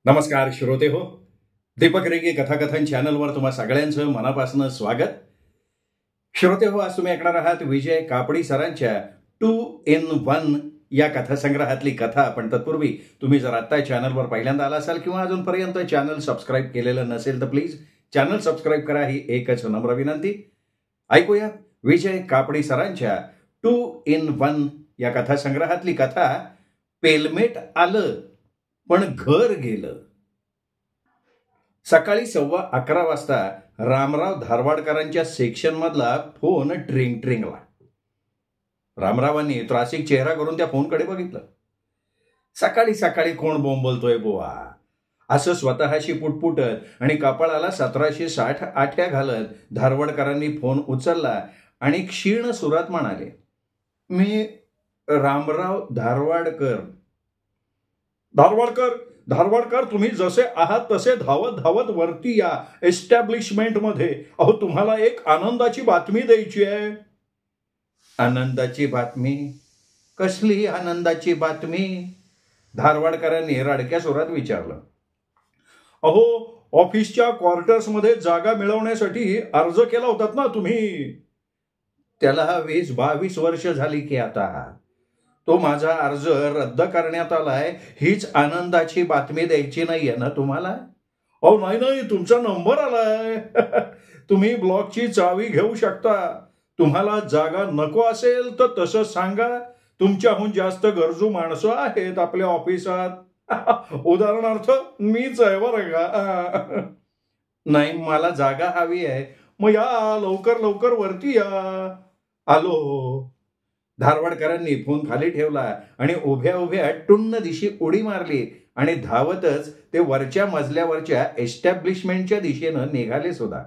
नमस्कार श्रोते हो, दीपक रेगे कथाकथन चॅनलवर तुम्हा सगळ्यांचं मनापासून स्वागत. श्रोते हो, आज तुम्ही ऐकणार आहात विजय कापडी सरांच्या 2 in 1 या कथासंग्रहातली कथा. पण तत्पूर्वी तुम्ही जर आत्ता चॅनलवर पहिल्यांदा आला असाल किंवा अजूनपर्यंत चॅनल सबस्क्राईब केलेलं नसेल तर प्लीज चॅनल सबस्क्राईब करा, ही एकच नम्र विनंती. ऐकूया विजय कापडी सरांच्या 2 in 1 या कथासंग्रहातली कथा, पेलमेट आलं पण घर गेलं. सकाळी 11:15 वाजता रामराव धारवाडकरांच्या सेक्शन मधला फोन ट्रिंगला. रामरावांनी त्रासिक चेहरा करून त्या फोनकडे बघितलं. सकाळी सकाळी कोण बोंबलतोय बुवा, असं स्वतःशी पुटपुटत आणि कपाळाला 1760 आठ्या घालत धारवाडकरांनी फोन उचलला आणि क्षीण सुरात म्हणाले, मी रामराव धारवाडकर. धारवाडकर, तुम्ही जसे आहात तसे धावत धावत वरती या एस्टॅब्लिशमेंट मध्ये. अहो, तुम्हाला एक आनंदाची बातमी द्यायची आहे. आनंदाची बातमी? कसली आनंदाची बातमी? धारवाडकरांनी रडक्या सुरात विचारलं. अहो, ऑफिसच्या क्वार्टर्स मध्ये जागा मिळवण्यासाठी अर्ज केला होतात ना तुम्ही? त्याला 20-22 वर्ष झाली की आता. तो माझा अर्ज रद्द करण्यात आलाय, हीच आनंदाची बातमी द्यायची नाहीये ना तुम्हाला? अहो नाही, तुमचा नंबर आलाय. तुम्ही ब्लॉकची चावी घेऊ शकता. तुम्हाला जागा नको असेल तर तसं सांगा. तुमच्याहून जास्त गरजू माणसं आहेत आपल्या ऑफिसात. उदाहरणार्थ मीच आहे बरं का. नाही, मला जागा हवी आहे. मग या लवकर वरती या. आलो. धारवाडकरांनी फोन खाली ठेवला आणि उभ्या टुन्न दिशी उडी मारली आणि धावतच ते वरच्या मजल्यावरच्या एस्टॅब्लिशमेंटच्या दिशेनं निघाले सुद्धा.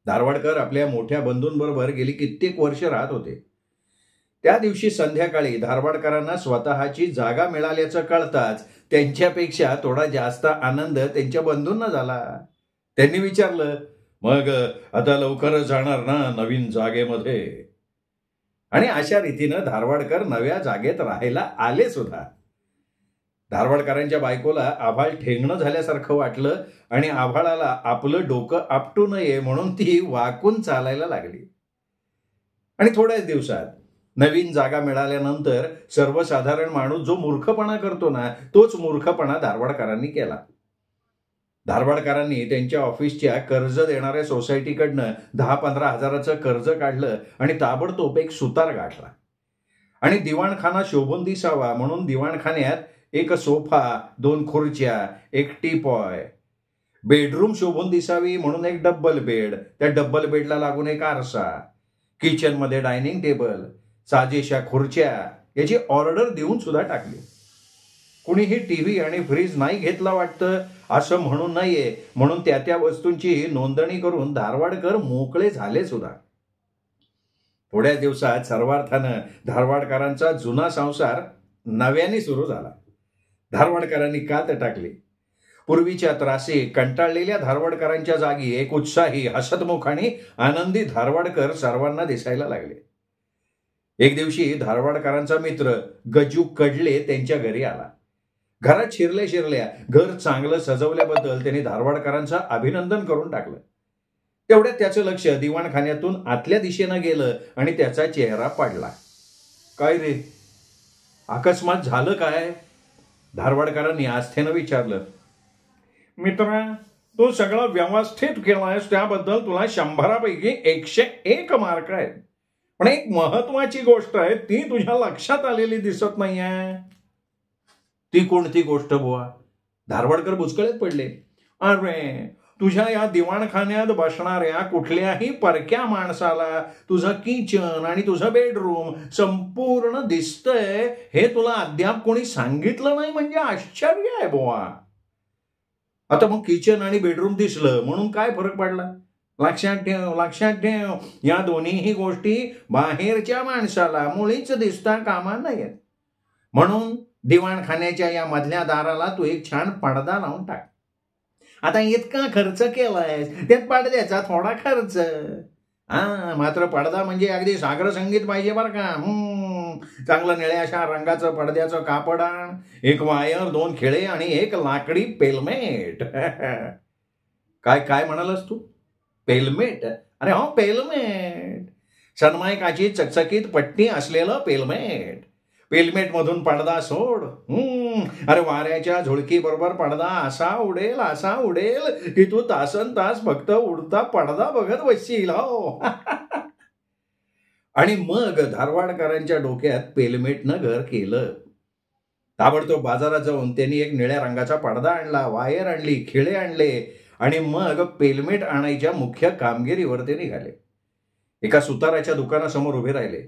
धारवाडकर आपल्या मोठ्या बंधूंबरोबर गेली कित्येक वर्ष राहत होते. त्या दिवशी संध्याकाळी धारवाडकरांना स्वतःची जागा मिळाल्याचं कळताच त्यांच्यापेक्षा थोडा जास्त आनंद त्यांच्या बंधूंना झाला. त्यांनी विचारलं, मग आता लवकरच जाणार ना नवीन जागेमध्ये? आणि अशा रीतीनं धारवाडकर नव्या जागेत राहायला आले सुद्धा. धारवाडकरांच्या बायकोला आभाळ ठेंगणं झाल्यासारखं वाटलं आणि आभाळाला आपलं डोकं आपटू नये म्हणून ती वाकून चालायला लागली. आणि थोड्याच दिवसात नवीन जागा मिळाल्यानंतर सर्वसाधारण माणूस जो मूर्खपणा करतो ना, तोच मूर्खपणा धारवाडकरांनी केला. धारवाडकरांनी त्यांच्या ऑफिसच्या कर्ज देणाऱ्या सोसायटीकडनं 10-15 हजाराचं कर्ज काढलं आणि ताबडतोब एक सुतार गाठला. आणि दिवाणखाना शोभून दिसावा म्हणून दिवाणखान्यात एक सोफा, 2 खुर्च्या, एक टीपॉय. बेडरूम शोभून दिसावी म्हणून एक डब्बल बेड, त्या डब्बल बेडला लागून एक आरसा. किचनमध्ये डायनिंग टेबल, साजेशा खुर्च्या याची ऑर्डर देऊन सुद्धा टाकली. कुणीही टीव्ही आणि फ्रीज नाही घेतला वाटतं असं म्हणू नये म्हणून त्या वस्तूंची नोंदणी करून धारवाडकर मोकळे झाले सुद्धा. थोड्या दिवसात सर्वार्थानं धारवाडकरांचा जुना संसार नव्याने सुरू झाला. धारवाडकरांनी कात टाकली. पूर्वीच्या त्रासी कंटाळलेल्या धारवाडकरांच्या जागी एक उत्साही, हसतमुख आणि आनंदी धारवाडकर सर्वांना दिसायला लागले. एक दिवशी धारवाडकरांचा मित्र गजू कडले त्यांच्या घरी आला. घरात शिरल्या घर चांगलं सजवल्याबद्दल त्यांनी धारवाडकरांचं अभिनंदन करून टाकलं. तेवढ्यात त्याचं लक्ष दिवाणखान्यातून आतल्या दिशेनं गेलं आणि त्याचा चेहरा पडला. काय रे, अकस्मात झालं काय? धारवाडकरांनी आस्थेनं विचारलं. मित्रा, तू सगळं व्यवस्थित केलायस त्याबद्दल तुला 100पैकी 101 मार्क आहेत. पण एक महत्वाची गोष्ट आहे, ती तुझ्या लक्षात आलेली दिसत नाहीये. ती कोणती गोष्ट बुवा? धारवाडकर बुचकळ्यात पडले. अरे, तुझ्या या दिवाणखान्यात बसणाऱ्या कुठल्याही परक्या माणसाला तुझं किचन आणि तुझं बेडरूम संपूर्ण दिसतंय हे तुला अद्याप कोणी सांगितलं नाही म्हणजे आश्चर्य आहे बुवा. आता मग किचन आणि बेडरूम दिसलं म्हणून काय फरक पडला? लक्षात ठेव, या दोन्हीही गोष्टी बाहेरच्या माणसाला मुळीच दिसता कामा नयेत. म्हणून दिवाणखान्याच्या या मधल्या दाराला तू एक छान पडदा लावून टाक. आता इतका खर्च केलाय, त्यात पडद्याचा थोडा खर्च. मात्र पडदा म्हणजे अगदी सागर संगीत पाहिजे बरं का. चांगलं निळ्या अशा रंगाचं पडद्याचं कापड आण, एक वायर, 2 खिळे आणि एक लाकडी पेलमेट. काय काय म्हणालास तू? पेलमेट? अरे हो, पेलमेट. सनमायकाची चकचकीत पट्टी असलेलं पेलमेट. पेलमेट मधून पडदा सोड. अरे वाऱ्याच्या झुळकी बरोबर पडदा असा उडेल की तू तासन तास फक्त उडता पडदा बघत बसशील. हो. आणि मग धारवाडकरांच्या डोक्यात पेलमेटनं घर केलं. ताबडतोब बाजारात जाऊन त्यांनी एक निळ्या रंगाचा पडदा आणला, वायर आणली, खिळे आणले आणि मग पेलमेट आणायच्या मुख्य कामगिरीवर ते निघाले. एका सुताराच्या दुकानासमोर उभे राहिले.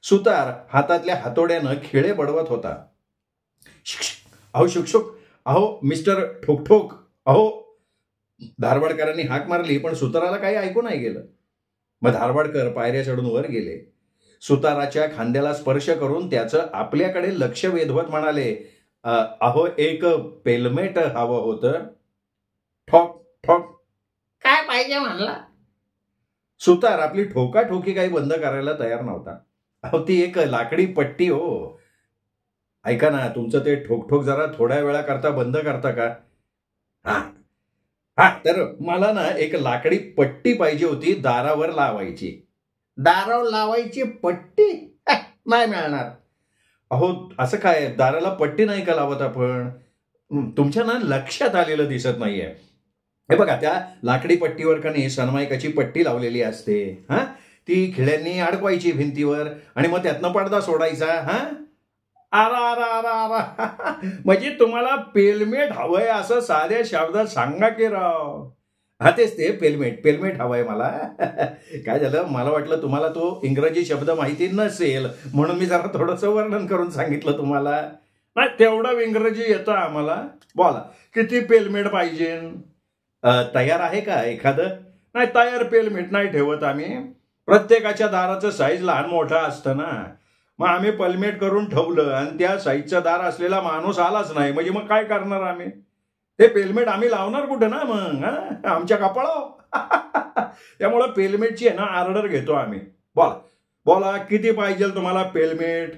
सुतार हातातल्या हातोड्यानं खिळे बडवत होता. अहो शुकशुक, अहो मिस्टर ठोकठोक, अहो. धारवाडकरांनी हाक मारली पण सुताराला काही ऐकू नाही गेलं. मग धारवाडकर पायऱ्या चढून वर गेले. सुताराच्या खांद्याला स्पर्श करून त्याचं आपल्याकडे लक्ष वेधवत म्हणाले, अहो एक पेलमेट हवं होतं. ठोक ठोक. काय पाहिजे म्हणला? सुतार आपली ठोकाठोकी काही बंद करायला तयार नव्हता. अहो ती एक लाकडी पट्टी हो. ऐका ना, तुमचं ते ठोकठोक जरा थोड्या वेळा करता बंद करता का? हा, तर मला ना एक लाकडी पट्टी पाहिजे होती, दारावर लावायची. दारावर लावायची पट्टी? नाही मिळणार. अहो असं काय, दाराला पट्टी नाही का लावत आपण? तुमच्या ना लक्षात आलेलं दिसत नाहीये. हे बघा, त्या लाकडी पट्टीवर का नाही सनमायकाची पट्टी लावलेली असते. हा, ती खिळ्यांनी अडकवायची भिंतीवर आणि मग त्यातनं पडदा सोडायचा. हा, आरा आरा आरा आरा. म्हणजे तुम्हाला पेलमेट हवंय असं साध्या शब्दात सांगा की राव. हा तेच ते, पेलमेट हवंय मला. काय झालं, मला वाटलं तुम्हाला तो इंग्रजी शब्द माहिती नसेल म्हणून मी जरा थोडंसं वर्णन करून सांगितलं तुम्हाला. नाही, तेवढं इंग्रजी येतं आम्हाला. बोला, किती पेलमेट पाहिजे? तयार आहे का एखादं? नाही, तयार पेलमेट नाही ठेवत आम्ही. प्रत्येकाच्या दाराचं साईज लहान मोठं असतं ना. मग आम्ही पेलमेट करून ठेवलं आणि त्या साईजचं दार असलेला माणूस आलाच नाही, म्हणजे मग काय करणार आम्ही? ते पेलमेट आम्ही लावणार कुठे ना मग? आमच्या कपाळावर. त्यामुळं पेलमेटची आहे ना ऑर्डर घेतो आम्ही. बोला बोला, किती पाहिजे तुम्हाला पेलमेट?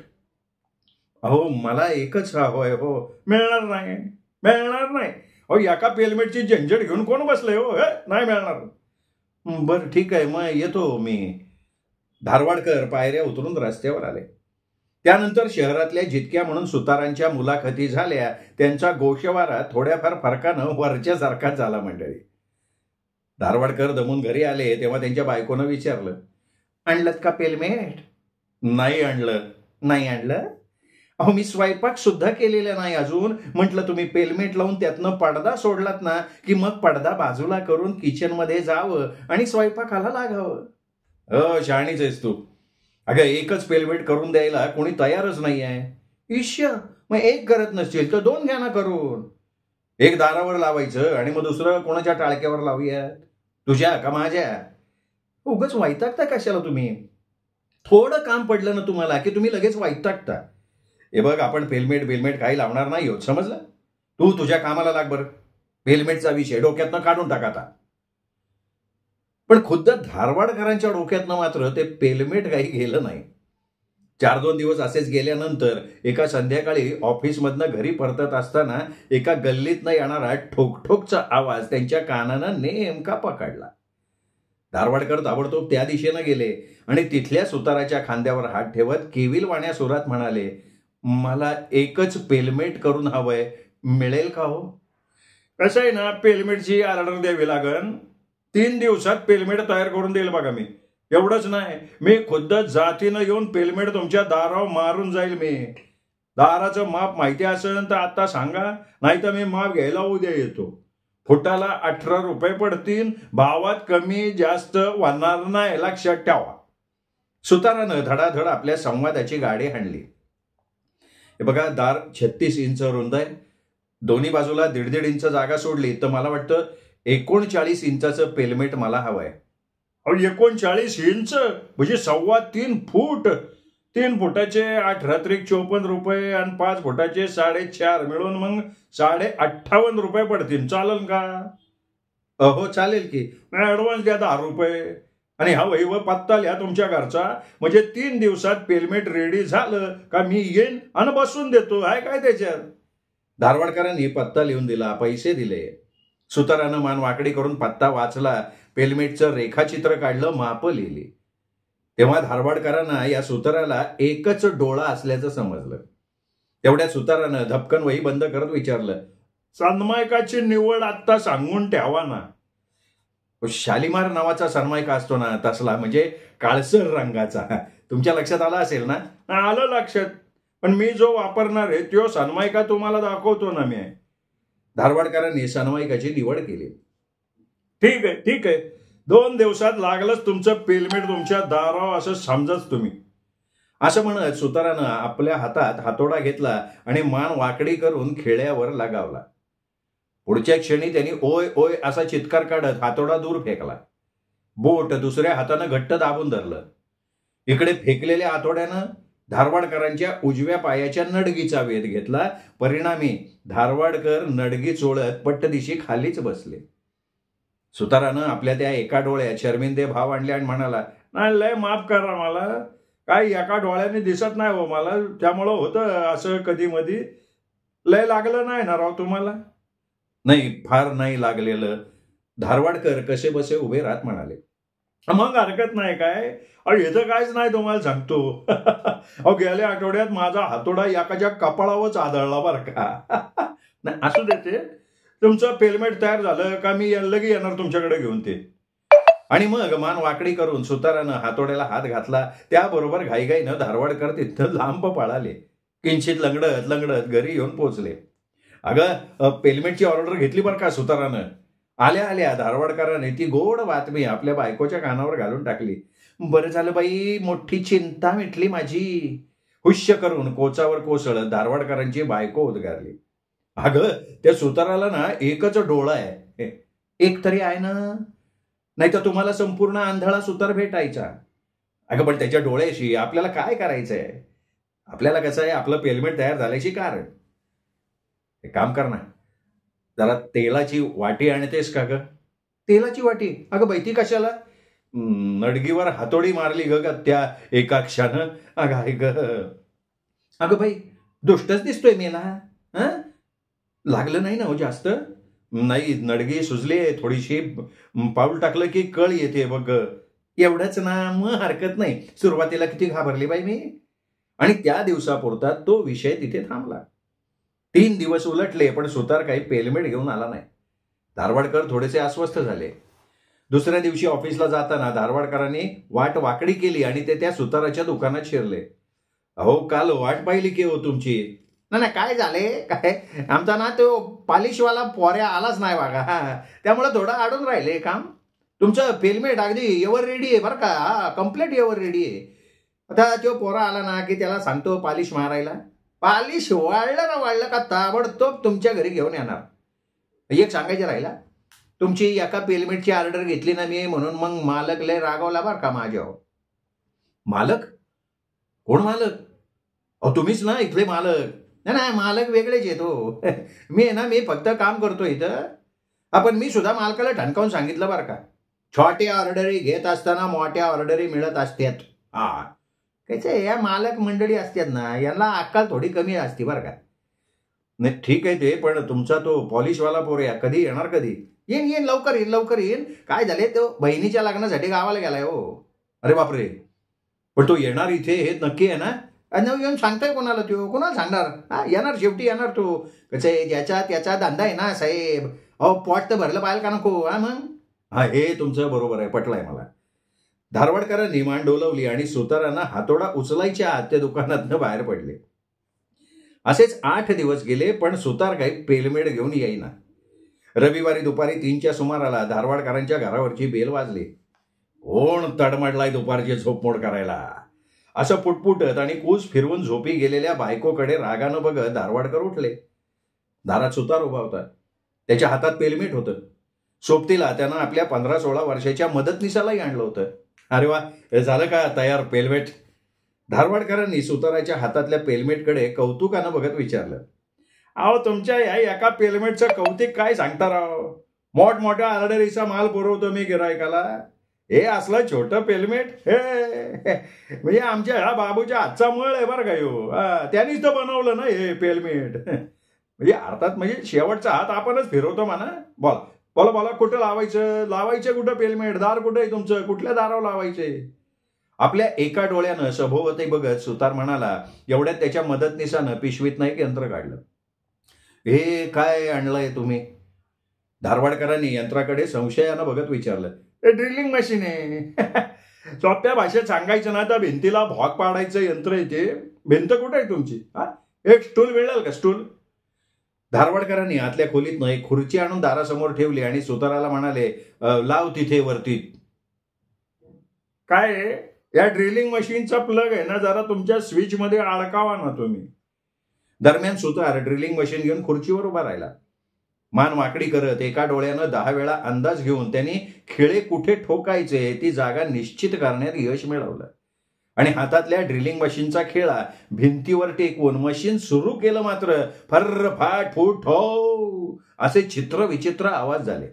अहो मला एकच हवंय हो. मिळणार नाही, मिळणार नाही. अहो एका पेलमेटची झंझट घेऊन कोण बसलंय हो? नाही मिळणार. बरं ठीक आहे, मग येतो मी. धारवाडकर पायऱ्या उतरून रस्त्यावर आले. त्यानंतर शहरातल्या जितक्या म्हणून सुतारांच्या मुलाखती झाल्या त्यांचा गोषवारा थोड्याफार फरकानं वरच्यासारखाच झाला मंडळी. धारवाडकर दमून घरी आले तेव्हा त्यांच्या बायकोनं विचारलं, आणलं का पेलमेट? नाही आणलं. अहो मी स्वयंपाक सुद्धा केलेला नाही अजून. म्हटलं तुम्ही पेलमेट लावून त्यातनं पडदा सोडलात ना की मग पडदा बाजूला करून किचनमध्ये जावं आणि स्वयंपाकाला लागावं. शहाणीच आहेस तू. अगं एकच पेलमेट करून द्यायला कोणी तयारच नाही आहे. ईश्य, मग एक करत नसतील तर 2 घ्या ना करून. एक दारावर लावायचं आणि मग दुसरं कोणाच्या टाळक्यावर लावूयात, तुझ्या का माझ्या? उगाच वैतागता कशाला तुम्ही? थोडं काम पडलं ना तुम्हाला की तुम्ही लगेच वैतागता. हे बघ, आपण पेलमेट काही लावणार नाही होत, समजलं? तू तुझ्या कामाला लाग बरं. पेलमेटचा विषय डोक्यातनं काढून टाक आता. पण खुद्द धारवाडकरांच्या डोक्यातनं मात्र ते पेलमेट काही गेलं नाही. 4-2 दिवस असेच गेल्यानंतर एका संध्याकाळी ऑफिसमधनं घरी परतत असताना एका गल्लीतनं येणारा ठोकठोकचा आवाज त्यांच्या कानानं नेमका पकडला. धारवाडकर ताबडतोब त्या दिशेनं गेले आणि तिथल्या सुताराच्या खांद्यावर हात ठेवत केविलवाण्या सुरात म्हणाले, मला एकच पेलमेट करून हवंय, मिळेल का हो? कसं आहे ना, पेलमेटची ऑर्डर द्यावी लागेल. 3 दिवसात पेलमेट तयार करून देईल बघा मी. एवढंच नाही, मी खुद्द जातीनं येऊन पेलमेट तुमच्या दारावर मारून जाईल. मी दाराचं माप माहिती असेल तर आता सांगा, नाही तर मी माप घ्यायला उद्या येतो. फुटाला 18 रुपये पडतील. भावात कमी जास्त होणार नाही, लक्षात ठेवा. सुतारानं धडाधड आपल्या संवादाची गाडी हाणली. हे बघा, दार 36 इंच रुंद आहे. दोन्ही बाजूला 1.5 इंच जागा सोडली तर मला वाटतं 39 इंचाचं पेलमेट मला हवंय. 39 इंच म्हणजे 3.25 फूट. 3 फुटाचे 18-54 रुपये आणि 5 फुटाचे 4.5 मिळून मग 58 रुपये पडतील. चालेल का? हो चालेल की. ऍडव्हान्स द्या 10 रुपये. आणि हा वैव पत्ता लिहा तुमच्या घरचा, म्हणजे 3 दिवसात पेलमेट रेडी झालं का मी येईन आणि बसून देतो. आहे काय त्याच्यात. धारवाडकरांनी पत्ता लिहून दिला, पैसे दिले. सुतारानं मान वाकडी करून पत्ता वाचला, पेलमेटचं रेखाचित्र काढलं, माप लिहिली. तेव्हा धारवाडकरांना या सुताराला एकच डोळा असल्याचं समजलं. तेवढ्या सुतारानं धपकन वही बंद करत विचारलं, सन्मायकाची निवड आत्ता सांगून ठेवा ना. शालिमार नावाचा सन्मायका असतो ना, तसला, म्हणजे काळसर रंगाचा. तुमच्या लक्षात आला असेल ना. आलं लक्षात. पण मी जो वापरणार आहे तो सन्मायका तुम्हाला दाखवतो ना मी. धारवाडकरांनी सन्मायकाची निवड केली. ठीक आहे, ठीक आहे. 2 दिवसात लागलंच तुमचं पेलमेट तुमच्या दारावर असं समजच तुम्ही. असं म्हणत सुतारानं आपल्या हातात हातोडा घेतला आणि मान वाकडी करून खेळ्यावर लगावला. पुढच्या क्षणी त्यांनी ओय ओय असा चित्कार काढत हातोडा दूर फेकला. बोट दुसऱ्या हातानं घट्ट दाबून धरलं. इकडे फेकलेल्या हातोड्यानं धारवाडकरांच्या उजव्या पायाच्या नडगीचा वेध घेतला. परिणामी धारवाडकर नडगी चोळत पट्टदिशी खालीच बसले. सुतारानं आपल्या त्या एका डोळ्यात शर्मिंदे भाव आणले आणि म्हणाला, नाही, लय माफ करा मला. काय एका डोळ्याने दिसत नाही हो मला, त्यामुळं होतं असं कधी मधी. लय लागलं नाही ना राव तुम्हाला. नाही, फार नाही लागलेलं. धारवाडकर कसे बसे उभे राहत म्हणाले. मग हरकत नाही काय. अरे इथं काहीच नाही तुम्हाला सांगतो. अहो गेल्या आठवड्यात माझा हातोडा एकाच्या कपाळावरच आदळला बरं का. नाही असू देते. तुमचं पेलमेट तयार झालं का मी लगे येणार तुमच्याकडे घेऊन ते. आणि मग मान वाकडी करून सुतारानं हातोड्याला हात घातला. त्याबरोबर घाईघाईनं धारवाडकर तिथं लांब पळाले. किंचित लंगडत लंगडत घरी येऊन पोचले. अगं, पेलमेटची ऑर्डर घेतली बरं का सुतारानं. आल्या आल्या धारवाडकरांनी ती गोड बातमी आपल्या बायकोच्या कानावर घालून टाकली. बरं झालं बाई, मोठी चिंता मिटली माझी. हुश्य करून कोचावर कोसळत धारवाडकरांची बायको उद्गारली. अगं, त्या सुताराला ना एकच डोळा आहे. एक तरी आहे ना, नाही तर तुम्हाला संपूर्ण आंधळा सुतार भेटायचा. अगं पण त्याच्या डोळ्याशी आपल्याला काय करायचंय. आपल्याला कसं आहे, आपलं पेलमेट तयार झाल्याची कारण. एक काम कर ना, जरा तेलाची वाटी आणतेस का ग. तेलाची वाटी? अगं बाई ती कशाला. नडगीवर हातोडी मारली ग त्या एका क्षण. अगं ग, अगं बाई दुष्टच दिसतोय मी ना. हं, लागलं नाही ना हो जास्त. नाही, नडगी सुजली थोडीशी. पाऊल टाकलं की कळ येते बघ. एवढंच ना, मग हरकत नाही. सुरुवातीला किती घाबरली बाई मी. आणि त्या दिवसापुरता तो विषय तिथे थांबला. 3 दिवस उलटले पण सुतार काही पेलमेट घेऊन आला नाही. धारवाडकर थोडेसे अस्वस्थ झाले. दुसऱ्या दिवशी ऑफिसला जाताना धारवाडकरांनी वाट वाकडी केली आणि ते त्या सुताराच्या दुकानात शिरले. अहो, काल वाट पाहिली की हो तुमची. नाही काय झाले काय, आमचा ना तो पॉलिशवाला पोऱ्या आलाच नाही बघा, त्यामुळे थोडं अडून राहिले काम. तुमचं पेलमेट अगदी एवर रेडी आहे बरं का. कम्प्लीट एवर रेडी आहे. आता तो पोरा आला ना की त्याला सांगतो पॉलिश मारायला. पॉलिश वाढलं ना वाढलं का ताबडतोब तुमच्या घरी घेऊन येणार. एक सांगायचं राहिला, तुमची एका पेलमेटची ऑर्डर घेतली ना मी, म्हणून मग मालक लय रागवला बरं का माझ्यावर. मालक? कोण मालक? अहो तुम्हीच ना इथले मालक. नाही, मालक वेगळेच येतो. मी फक्त काम करतो इथं. आपण मी सुद्धा मालकाला ठणकावून सांगितलं बरं का, छोट्या ऑर्डरी घेत असताना मोठ्या ऑर्डरी मिळत असतात. हा त्याचे या मालक मंडळी असतात ना, यांना अक्कल थोडी कमी असते बरं का. नाही ठीक आहे ते, पण तुमचा तो पॉलिशवाला पोऱ्या कधी येणार? कधी येईन लवकर येईन. काय झाले, तो बहिणीच्या लग्नासाठी गावाला गेलाय हो. अरे बापरे, पण तो येणार इथे हे नक्की आहे ना? येऊन सांगताय कोणाला? तो कोणाला सांगणार? हा येणार, शेवटी येणार तो. कसं आहे, ज्याचा त्याचा धंदा आहे ना साहेब. अहो पोट तर भरलं पाहिजे का नको. हा मग हा, हे तुमचं बरोबर आहे, पटलंय मला. धारवाडकरांनी मान डोलवली आणि सुतारांना हातोडा उचलायच्या आत त्या दुकानातनं बाहेर पडले. असेच 8 दिवस गेले पण सुतार काही पेलमेड घेऊन येईना. रविवारी दुपारी 3च्या सुमाराला धारवाडकरांच्या घरावरची बेल वाजली. कोण तडमडलाय दुपारची झोपमोड करायला, असं पुटपुटत आणि कूस फिरवून झोपी गेलेल्या बायकोकडे रागानं बघत धारवाडकर उठले. दारात सुतार उभा होता. त्याच्या हातात पेलमेट होतं. सोबतीला त्यानं आपल्या 15-16 वर्षाच्या मदतनीसालाही आणलं होतं. अरे वा, झालं का तयार पेलमेट? धारवाडकरांनी सुताराच्या हातातल्या पेलमेटकडे कौतुकानं बघत विचारलं. अहो तुमच्या या एका पेलमेटचं कौतिक काय सांगता राव. मोठमोठ्या ऑर्डरीचा माल पुरवतो मी गिरायकाला. हे असलं छोटं पेलमेट हे म्हणजे आमच्या ह्या बाबूच्या हातचा मळ आहे बरं का ह्यो. त्यांनीच तर बनवलं ना हे पेलमेट. म्हणजे अर्थात म्हणजे शेवटचा हात आपणच फिरवतो म्हणा. बोला बोला बोला, कुठं लावायचं कुठं पेलमेट? दार कुठं आहे तुमचं? कुठल्या दारावर लावायचे? आपल्या एका डोळ्यानं सभोवती बघत सुतार म्हणाला. एवढ्यात त्याच्या मदतनीसानं पिशवीतनं एक यंत्र काढलं. हे काय आणलंय तुम्ही? धारवाडकरांनी यंत्राकडे संशयानं बघत विचारलं. हे ड्रिलिंग मशीन आहे. सोप्या भाषेत सांगायचं ना तर भिंतीला भॉग पाडायचं यंत्र आहे ते. भिंत कुठे आहे तुमची? एक स्टूल मिळेल का? स्टूल? धारवाडकरांनी आतल्या खोलीतनं एक खुर्ची आणून दारासमोर ठेवली आणि सुताराला म्हणाले, लाव तिथे वरती. काय या ड्रिलिंग मशीनचा प्लग आहे ना, जरा तुमच्या स्विच मध्ये अडकावा ना तुम्ही. दरम्यान सुतार ड्रिलिंग मशीन घेऊन खुर्चीवर उभा राहिला. मान वाकडी करत एका डोळ्यानं 10 वेळा अंदाज घेऊन त्यांनी खिळे कुठे ठोकायचे ती जागा निश्चित करण्यात यश मिळवलं आणि हातातल्या ड्रिलिंग मशीनचा खिळा भिंतीवर टेकवून मशीन सुरू केलं. मात्र फर्र फाट फूट हो असे चित्र विचित्र आवाज झाले.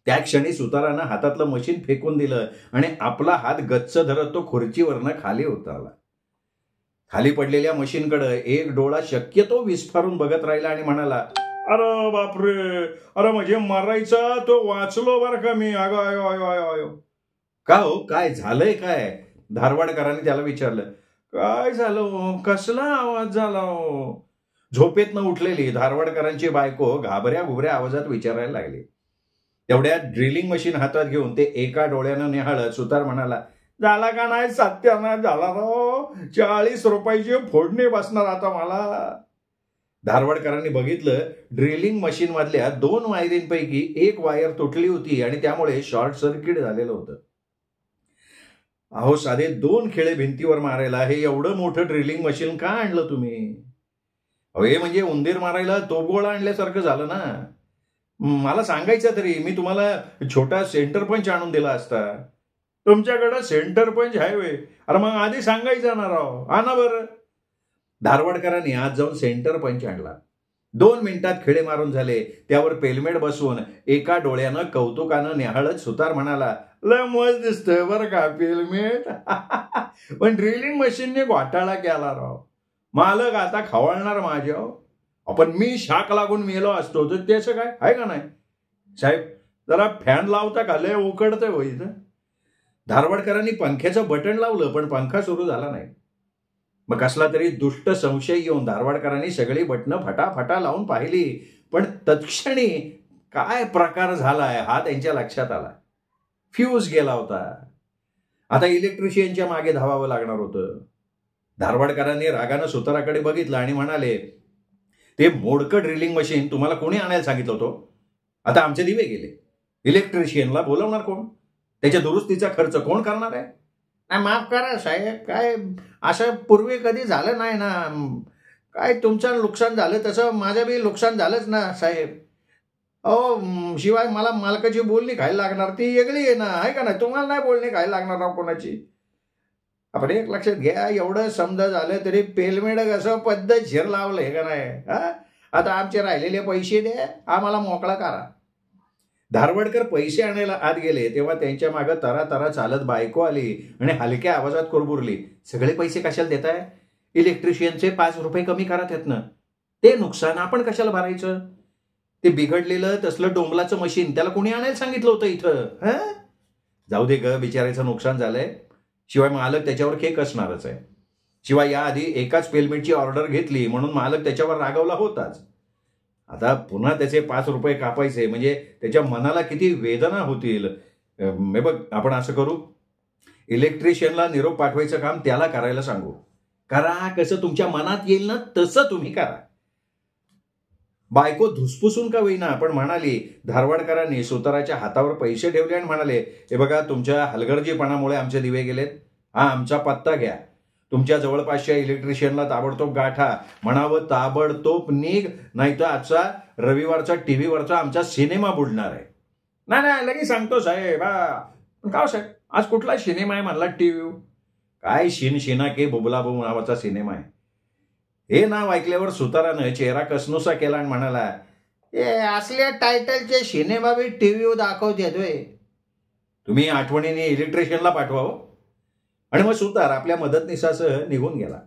त्या क्षणी सुतारानं हातातलं मशीन फेकून दिलं आणि आपला हात गच्च धरत तो खुर्चीवरनं खाली उतरला. खाली पडलेल्या मशीनकडे एक डोळा शक्यतो विस्फारून बघत राहिला आणि म्हणाला, अरे बापरे, अरे म्हणजे मरायचा तो वाचलो बरं का मी. अगं आयो आयो आयो आयो. का हो, काय झालंय काय? धारवाडकरांनी त्याला विचारलं. काय झालं? कसला आवाज झाला? झोपेतनं उठलेली धारवाडकरांची बायको घाबऱ्या घुबऱ्या आवाजात विचारायला लागली. तेवढ्यात ड्रिलिंग मशीन हातात घेऊन ते एका डोळ्यानं निहाळत सुतार म्हणाला, झाला का नाही? सत्यानाश झाला राव. 40 रुपयाची फोडणी बसणार आता मला. धारवाडकरांनी बघितलं, ड्रिलिंग मशीन मधल्या 2 वायरींपैकी एक वायर तुटली होती आणि त्यामुळे शॉर्ट सर्किट झालेलं होतं. अहो, साधे 2 खिळे भिंतीवर मारायला हे एवढं मोठं ड्रिलिंग मशीन का आणलं तुम्ही? अहो, हे म्हणजे उंदीर मारायला तोफगोळा आणल्यासारखं झालं ना. मला सांगायचं तरी मी तुम्हाला छोटा सेंटर पंच आणून दिला असता. तुमच्याकडं सेंटर पंच आहे वे? अरे मग आधी सांगायचं ना राव. आणा बरं. धारवाडकरांनी आज जाऊन सेंटर पंच आणला. 2 मिनिटात खिळे मारून झाले. त्यावर पेलमेट बसवून एका डोळ्यानं कौतुकानं निहाळत सुतार म्हणाला, लय मस्त दिसतंय बरं का पेलमेट. पण ड्रिलिंग मशीनने घोटाळा केला राव. मालक आता खवळणार माझ्या. आपण मी शाक लागून मेलो असतो तर त्याचं काय आहे का नाही? साहेब जरा फॅन लावता का? लय उकडतंय हो इथं. धारवाडकरांनी पंख्याचं बटन लावलं पण पंखा सुरू झाला नाही. मग कसला तरी दुष्ट संशय येऊन धारवाडकरांनी सगळी बटणं फटाफटा लावून पाहिली. पण तत्क्षणी काय प्रकार झालाय हा त्यांच्या लक्षात आला. फ्यूज गेला होता. आता इलेक्ट्रिशियनच्या मागे धावावं लागणार होतं. धारवाडकरांनी रागानं सुताराकडे बघितलं आणि म्हणाले, ते मोडकं ड्रिलिंग मशीन तुम्हाला कोणी आणायला सांगितलं होतं? आता आमचे दिवे गेले. इलेक्ट्रिशियनला बोलवणार कोण? त्याच्या दुरुस्तीचा खर्च कोण करणार आहे? नाही, माफ करा साहेब, काय असं पूर्वी कधी झालं नाही ना. काय तुमचं नुकसान झालं तसं माझं बी नुकसान झालंच ना साहेब. अहो, शिवाय मला मालकाची बोलणी खायला लागणार ती वेगळी आहे ना, आहे का नाही? तुम्हाला नाही बोलणी खायला लागणार राव कोणाची. आपण एक लक्षात घ्या, एवढं समजा झालं तरी पेलमेड कसं पद्धतशीर लावलं आहे का नाही? आता आमचे राहिलेले पैसे द्या, आम्हाला मोकळा करा. धारवाडकर पैसे आणायला आत गेले तेव्हा त्यांच्या मागं तरा तरा चालत बायको आली आणि हलक्या आवाजात कुरबुरली, सगळे पैसे कशाला देताय? इलेक्ट्रिशियनचे 5 रुपये कमी करा त्यातनं. ते नुकसान आपण कशाला भरायचं? ते बिघडलेलं तसलं डोंबलाचं मशीन त्याला कोणी आणायला सांगितलं होतं इथं? जाऊ दे ग, बिचारायचं नुकसान झालंय. शिवाय मालक त्याच्यावर खेक असणारच आहे. शिवाय याआधी एकाच पेलमेटची ऑर्डर घेतली म्हणून मालक त्याच्यावर रागावला होताच. आता पुन्हा त्याचे 5 रुपये कापायचे म्हणजे त्याच्या मनाला किती वेदना होतील. बघ, आपण असं करू, इलेक्ट्रिशियनला निरोप पाठवायचं काम त्याला करायला सांगू. करा, कसं तुमच्या मनात येईल ना तसं तुम्ही करा. बायको धुसपुसून का होईना पण म्हणाली. धारवाडकरांनी सुताराच्या हातावर पैसे ठेवले आणि म्हणाले, हे बघा, तुमच्या हलगर्जीपणामुळे आमचे दिवे गेलेत. हा आमचा पत्ता घ्या. तुमच्या जवळपासच्या इलेक्ट्रिशियनला ताबडतोब गाठा. म्हणावं ताबडतोब निघ, नाहीतर आजचा रविवारचा टीव्हीवरचा आमचा सिनेमा बुडणार आहे. नाही लगेच सांगतो साहेब. का साहेब, आज कुठला सिनेमा आहे म्हणला? टीव्ही काय शिना के बुबला बू नावाचा सिनेमा आहे. हे नाव ऐकल्यावर सुतारानं चेहरा कसनुसा केला आणि म्हणाला, ए असल्या टायटलचे सिनेमा बी टीव्हीवर दाखवत येतोय. तुम्ही आठवणीने इलेक्ट्रिशियनला पाठवावं. आणि मग सुतार आपल्या मदतनीसासह निघून गेला.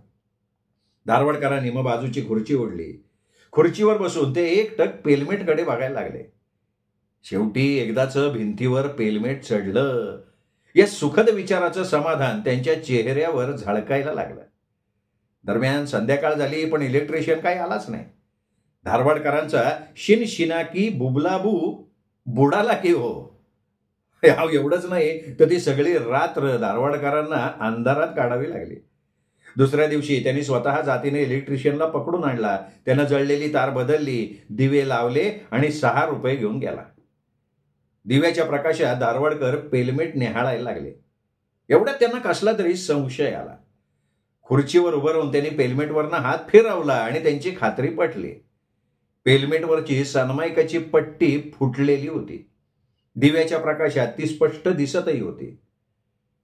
धारवाडकरांनी मग बाजूची खुर्ची ओढली. खुर्चीवर बसून ते एकटक पेलमेटकडे बघायला लागले. शेवटी एकदाचं भिंतीवर पेलमेट चढलं. या सुखद विचाराचं समाधान त्यांच्या चेहऱ्यावर झळकायला लागलं. दरम्यान संध्याकाळ झाली, पण इलेक्ट्रिशियन काही आलाच नाही. धारवाडकरांचा शिनशिनाकी बुबलाबू बुडाला की हो. एवढंच नाही तर ती सगळी रात्र धारवाडकरांना अंधारात काढावी लागली. दुसऱ्या दिवशी त्यांनी स्वतः जातीने इलेक्ट्रिशियनला पकडून आणला. त्यानं जळलेली तार बदलली, दिवे लावले आणि 6 रुपये घेऊन गेला. दिव्याच्या प्रकाशात धारवाडकर पेलमेट निहाळायला लागले. एवढ्यात त्यांना कसला तरी संशय आला. खुर्चीवर उभं राहून त्यांनी पेलमेटवरनं हात फिरवला आणि त्यांची खात्री पटली. पेलमेटवरची सनमायकाची पट्टी फुटलेली होती. दिव्याच्या प्रकाशात ती स्पष्ट दिसतही होती.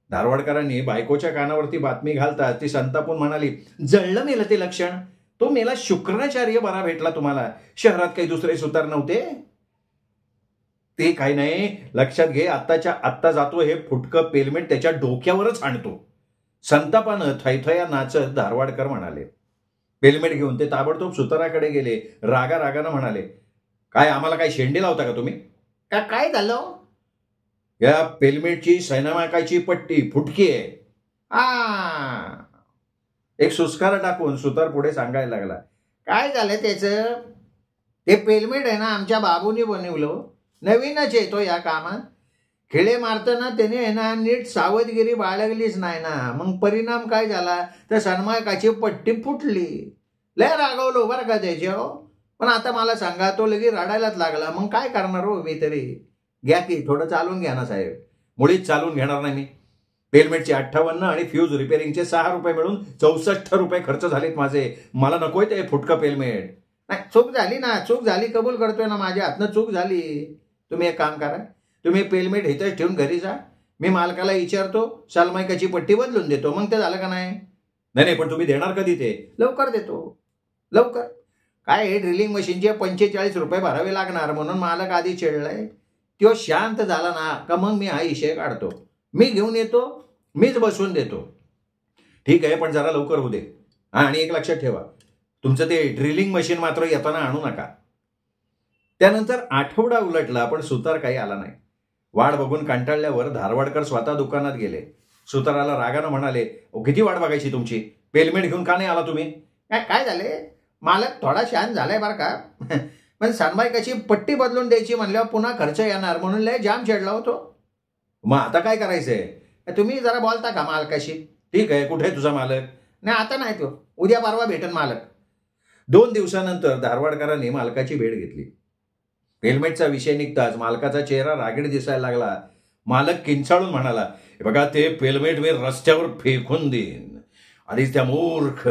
धारवाडकरांनी बायकोच्या कानावरती बातमी घालताच ती संतापून म्हणाली, जळलं मेलं ते लक्षण. तो मेला शुक्राचार्य बरा भेटला तुम्हाला. शहरात काही दुसरे सुतार नव्हते? ते काही नाही, लक्षात घे, आत्ताच्या आत्ता जातो हे फुटकं पेलमेट त्याच्या डोक्यावरच आणतो. संतापानं थैथया नाचत धारवाडकर म्हणाले. पेलमेट घेऊन ते ताबडतोब सुताराकडे गेले. रागा रागानं म्हणाले, काय आम्हाला काय शेंडी लावता का तुम्ही? काय झालं? या पेलमेटची सैनामाकाची पट्टी फुटकी आहे. एक सुस्कारा टाकून सुतार पुढे सांगायला लागला, काय झालं त्याचं? ते पेलमेट आहे ना, आमच्या बाबूने बनवलं. नवीनच येतो या कामात. खिळे मारताना त्याने आहे ना नीट सावधगिरी बाळगलीच नाही ना. मग परिणाम काय झाला तर सन्मायकाची पट्टी फुटली. लय रागवलो बरं का त्याच्यावर. पण आता मला सांगा, तो लगे रडायलाच लागला. मग काय करणार हो मी तरी? घ्या की थोडं चालून घ्या ना साहेब. मुळीच चालून घेणार नाही मी. पेलमेटचे 58 आणि फ्यूज रिपेअरिंगचे 6 रुपये मिळून 64 रुपये खर्च झालेत माझे. मला नकोय ते फुटकं पेलमेट. नाही, चूक झाली ना, चूक झाली, कबूल करतोय ना, माझ्या हातनं चूक झाली. तुम्ही एक काम करा, तुम्ही पेलमेट इथंच ठेवून घरी जा. मी मालकाला विचारतो, सनमायकाची पट्टी बदलून देतो. मग ते झालं का नाही? नाही, पण तुम्ही देणार कधी ते? लवकर देतो, लवकर. काय हे ड्रिलिंग मशीनचे 45 रुपये भरावे लागणार म्हणून मालक आधी चिडलाय. तो शांत झाला ना का मग मी हा विषय काढतो. मी घेऊन येतो, मीच बसवून देतो. ठीक आहे, पण जरा लवकर होऊ दे. आणि एक लक्षात ठेवा, तुमचं ते ड्रिलिंग मशीन मात्र येताना आणू नका. त्यानंतर आठवडा उलटला, पण सुतार काही आला नाही. वाट बघून कंटाळल्यावर धारवाडकर स्वतः दुकानात गेले. सुताराला रागानं म्हणाले, किती वाट बघायची तुमची? पेलमेट घेऊन का नाही आला तुम्ही? काय झाले? मालक थोडा शांत झालाय बरं का. पण सनमायकाची पट्टी बदलून द्यायची म्हणल्यावर पुन्हा खर्च येणार म्हणून लय जाम चिडला होतो. मग आता काय करायचंय? तुम्ही जरा बोलता का मालकाशी? ठीक आहे, कुठे तुझा मालक? नाही, आता नाही, तो उद्या परवा भेटन मालक. 2 दिवसानंतर धारवाडकरांनी मालकाची भेट घेतली. पेलमेटचा विषय निघताच मालकाचा चेहरा रागीट दिसायला लागला. मालक किंचाळून म्हणाला, बघा, ते पेलमेट मी रस्त्यावर फेकून देईन. आधीच त्या मूर्ख,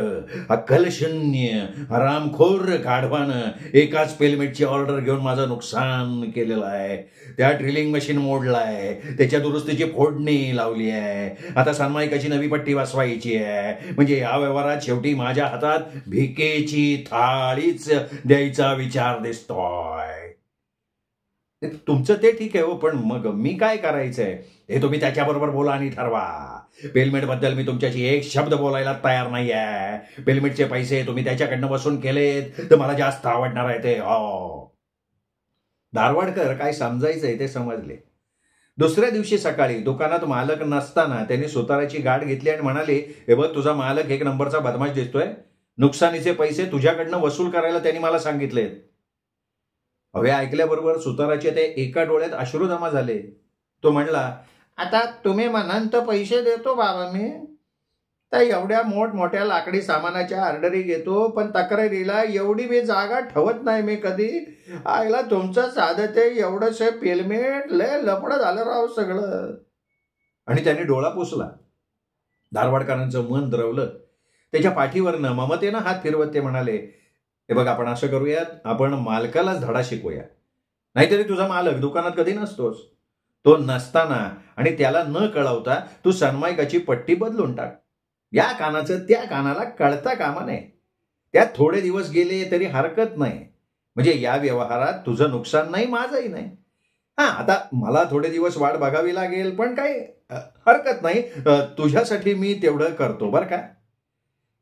अक्कलशून्य, हरामखोर गाढवानं एकाच पेलमेटची ऑर्डर घेऊन माझं नुकसान केलेलं आहे. त्या ड्रिलिंग मशीन मोडलाय, त्याच्या दुरुस्तीची फोडणी लावली आहे. आता सनमायकाची नवी पट्टी बसवायची आहे. म्हणजे या व्यवहारात शेवटी माझ्या हातात भिकेची थाळीच द्यायचा विचार दिसतोय. तुमचं ते ठीक आहे हो, पण मग मी काय करायचंय हे तुम्ही त्याच्याबरोबर बोला आणि ठरवा. पेलमेट बद्दल मी तुमच्याशी एक शब्द बोलायला तयार नाही आहे. पेलमेटचे पैसे तुम्ही त्याच्याकडनं वसूल केलेत तर मला जास्त आवडणार आहे ते. हो. धारवाडकर काय समजायचंय ते समजले. दुसऱ्या दिवशी सकाळी दुकानात मालक नसताना त्यांनी सुताराची गाठ घेतली आणि म्हणाले, हे बघ, तुझा मालक 1 नंबरचा बदमाश दिसतोय. नुकसानीचे पैसे तुझ्याकडनं वसूल करायला त्यांनी मला सांगितलेत. हवे ऐकल्याबरोबर सुताराचे ते एका डोळ्यात अश्रू जमा झाले. तो म्हणला, आता तुम्ही म्हणाल तर पैसे देतो बाबा मी. तर एवढ्या मोठमोठ्या लाकडी सामानाच्या ऑर्डरी घेतो, पण तक्रारीला एवढी मी जागा ठेवत नाही मी कधी. आईला तुमचं साधं ते एवढंच पेलमेट लय लपडं झालं राव सगळं. आणि त्याने डोळा पुसला. धारवाडकरांचं मन द्रवलं. त्याच्या पाठीवरनं ममतेनं हात फिरवत ते म्हणाले, हे बघ, आपण असं करूयात, आपण मालकालाच धडा शिकूया. नाहीतरी तुझा मालक दुकानात कधी नसतोस. तो नसताना आणि त्याला न कळवता तू सनमायकाची पट्टी बदलून टाक. या कानाचं त्या कानाला कळता कामा नये. त्यात थोडे दिवस गेले तरी हरकत नाही. म्हणजे या व्यवहारात तुझं नुकसान नाही, माझंही नाही. आता मला थोडे दिवस वाट बघावी लागेल, पण काही हरकत नाही. तुझ्यासाठी मी तेवढं करतो बरं का.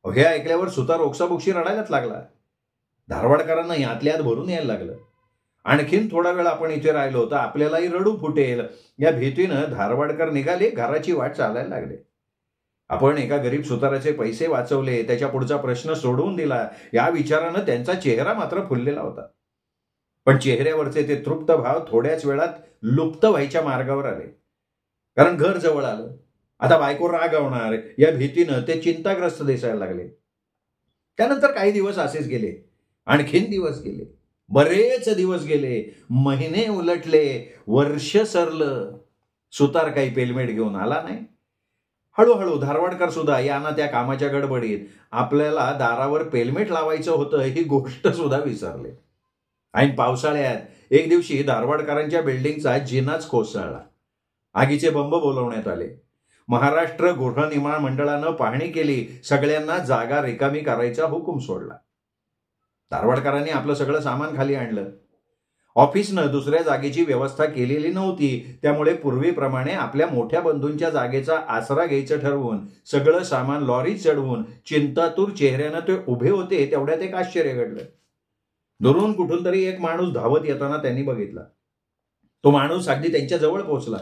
हे ऐकल्यावर सुतार ओक्साबोक्षी रडायलाच लागला. धारवाडकरांना यातल्या यात भरून यायला लागलं. आणखीन थोडा वेळ आपण इथे राहिलो तर आपल्यालाही रडू फुटेल या भीतीनं धारवाडकर निघाले, घराची वाट चालायला लागले. आपण एका गरीब सुताराचे पैसे वाचवले, त्याच्या पुढचा प्रश्न सोडवून दिला, या विचारानं त्यांचा चेहरा मात्र फुललेला होता. पण चेहऱ्यावरचे ते तृप्त भाव थोड्याच वेळात लुप्त व्हायच्या मार्गावर आले. कारण घर जवळ आलं. आता बायको रागावणार या भीतीनं ते चिंताग्रस्त दिसायला लागले. त्यानंतर काही दिवस असेच गेले. आणखीन दिवस गेले, बरेच दिवस गेले, महिने उलटले, वर्ष सरलं. सुतार काही पेलमेट घेऊन आला नाही. हळूहळू धारवाडकर सुद्धा या ना त्या कामाच्या गडबडीत आपल्याला दारावर पेलमेट लावायचं होतं ही गोष्ट सुद्धा विसरले. ऐन पावसाळ्यात एक दिवशी धारवाडकरांच्या बिल्डिंगचा जिनाच कोसळला. आगीचे बंब बोलवण्यात आले. महाराष्ट्र गृहनिर्माण मंडळानं पाहणी केली. सगळ्यांना जागा रिकामी करायचा हुकूम सोडला. धारवाडकरांनी आपलं सगळं सामान खाली आणलं. ऑफिसनं दुसऱ्या जागेची व्यवस्था केलेली नव्हती, त्यामुळे पूर्वीप्रमाणे आपल्या मोठ्या बंधूंच्या जागेचा आसरा घ्यायचं ठरवून सगळं सामान लॉरीत चढवून चिंतातूर चेहऱ्यानं ते उभे होते. तेवढ्यात एक आश्चर्य घडलं. दुरून कुठून तरी एक माणूस धावत येताना त्यांनी बघितला. तो माणूस अगदी त्यांच्या जवळ पोहोचला.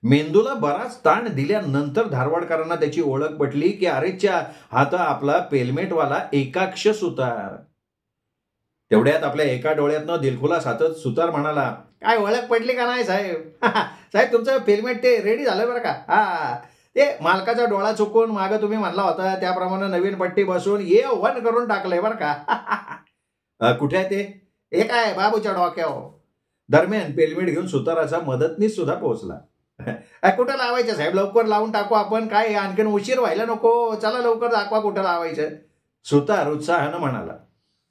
मेंदूला बराच ताण दिल्यानंतर धारवाडकरांना त्याची ओळख पटली की अरेच्या, हा तर आपला पेलमेटवाला एकाक्ष सुतार. तेवढ्यात आपल्या एका डोळ्यातनं दिलखुलास हातत सुतार म्हणाला, काय ओळख पडली का नाही साहेब? साहेब तुमचं पेलमेट ते रेडी झालं बरं का. ते मालकाचा डोळा चुकून मागं तुम्ही म्हणला होता त्याप्रमाणे नवीन पट्टी बसून A1 करून टाकलंय बरं का. कुठे आहे ते? हे काय बाबूच्या डोक्यावर. दरम्यान पेलमेट घेऊन सुताराचा मदतनीस सुद्धा पोहोचला. कुठं लावायचं साहेब? लवकर लावून टाकू आपण, काय आणखीन उशीर व्हायला नको, चला लवकर दाखवा कुठं लावायचं. सुतार उत्साहानं म्हणाला.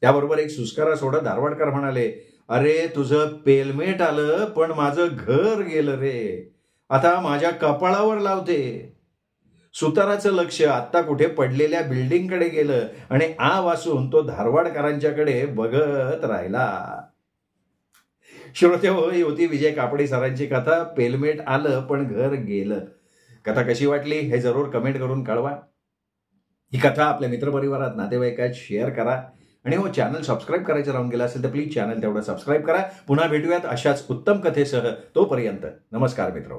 त्याबरोबर एक सुस्कारा सोडत धारवाडकर म्हणाले, अरे तुझं पेलमेट आलं पण माझं घर गेलं रे, आता माझ्या कपाळावर लावते. सुताराचं लक्ष आत्ता कुठे पडलेल्या बिल्डिंगकडे गेलं आणि आ वासून तो धारवाडकरांच्याकडे बघत राहिला. श्रोतेहो, ही होती विजय कापडी सरांची कथा, पेलमेट आलं पण घर गेलं. कथा कशी वाटली हे जरूर कमेंट करून कळवा. ही कथा आपल्या मित्रपरिवारात, नातेवाईकात शेअर करा. आणि हो, चॅनल सबस्क्राईब करायचं राहून गेलं असेल तर प्लीज चॅनल तेवढं सबस्क्राईब करा. पुन्हा भेटूयात अशाच उत्तम कथेसह. तोपर्यंत नमस्कार मित्र.